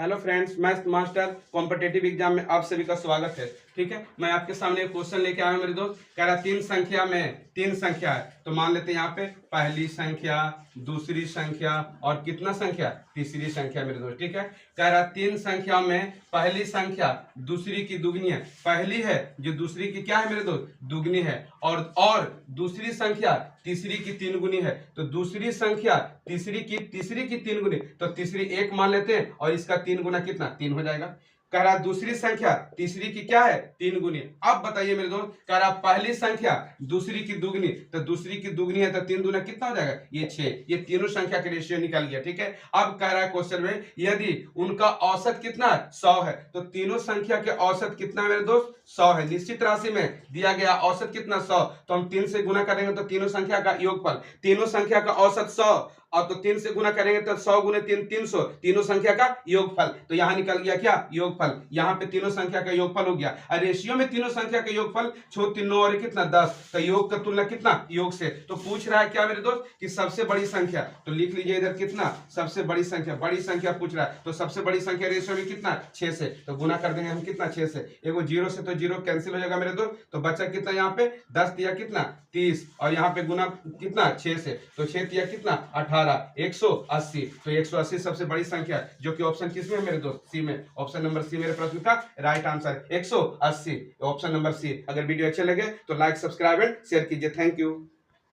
Hello friends, maths master competitive exam में आप सभी का स्वागत है। ठीक है, मैं आपके सामने एक क्वेश्चन लेके आया हूं मेरे दोस्त। कह रहा तीन संख्या है, तो मान लेते हैं यहाँ पे पहली संख्या, दूसरी संख्या और कितना संख्या, तीसरी संख्या मेरे दोस्त। ठीक है, कह रहा तीन संख्या में पहली संख्या दूसरी की दुगनी है। पहली है जो दूसरी की क्या है मेरे दोस्त, दुगनी है। और दूसरी संख्या तीसरी की तीन गुनी है। तो दूसरी संख्या तीसरी की तीन गुनी, तो तीसरी एक मान लेते हैं और इसका तीन गुना कितना, तीन हो जाएगा। कह रहा दूसरी संख्या तीसरी की क्या है, तीन गुनी। अब बताइए मेरे दोस्त, कह रहा पहली संख्या दूसरी की दुगनी, तो दूसरी की दुगनी है तो तीन दूना कितना हो जाएगा, ये 6। ये तीनों संख्या के रेशियो निकल गया। ठीक है, अब कह रहा है क्वेश्चन में यदि उनका औसत कितना है, 100 है, तो तीनों संख्या के औसत कितना है मेरे दोस्त, 100 है। निश्चित राशि में दिया गया औसत कितना, 100, तो हम 3 से गुना करेंगे तो तीनों संख्या का योगफल, तीनों संख्या का औसत 100 और तो 3 से गुना करेंगे तो 100 गुने 3 300, तीनों संख्या का योगफल। तो यहां निकल गया क्या, योगफल। यहां पे तीनों संख्या का योगफल हो गया। रेशियो में तीनों संख्या का योगफल 6 3 9 और कितना 10, तो योग का तुलना कितना, योग से। तो पूछ रहा है क्या मेरे दोस्त कि सबसे बड़ी संख्या, तो लिख लीजिए इधर कितना, सबसे बड़ी संख्या पूछ रहा है। तो सबसे बड़ी संख्या रेशियो में कितना, 6 से, तो गुना कर देंगे हम कितना, 6 से। एगो जीरो से तो जीरो कैंसिल हो जाएगा मेरे दोस्त, तो बचा कितना यहाँ पे 10 दिया कितना 30, और यहाँ पे गुना कितना 6 से, तो 6 दिया कितना 18, 180। तो 180 सबसे बड़ी संख्या है, जो कि ऑप्शन किसमें है मेरे दोस्त, सी में। ऑप्शन नंबर सी मेरे प्रश्न का right answer 180, option number C. अगर वीडियो अच्छे लगे तो लाइक, सब्सक्राइब एंड शेयर कीजिए। Thank you.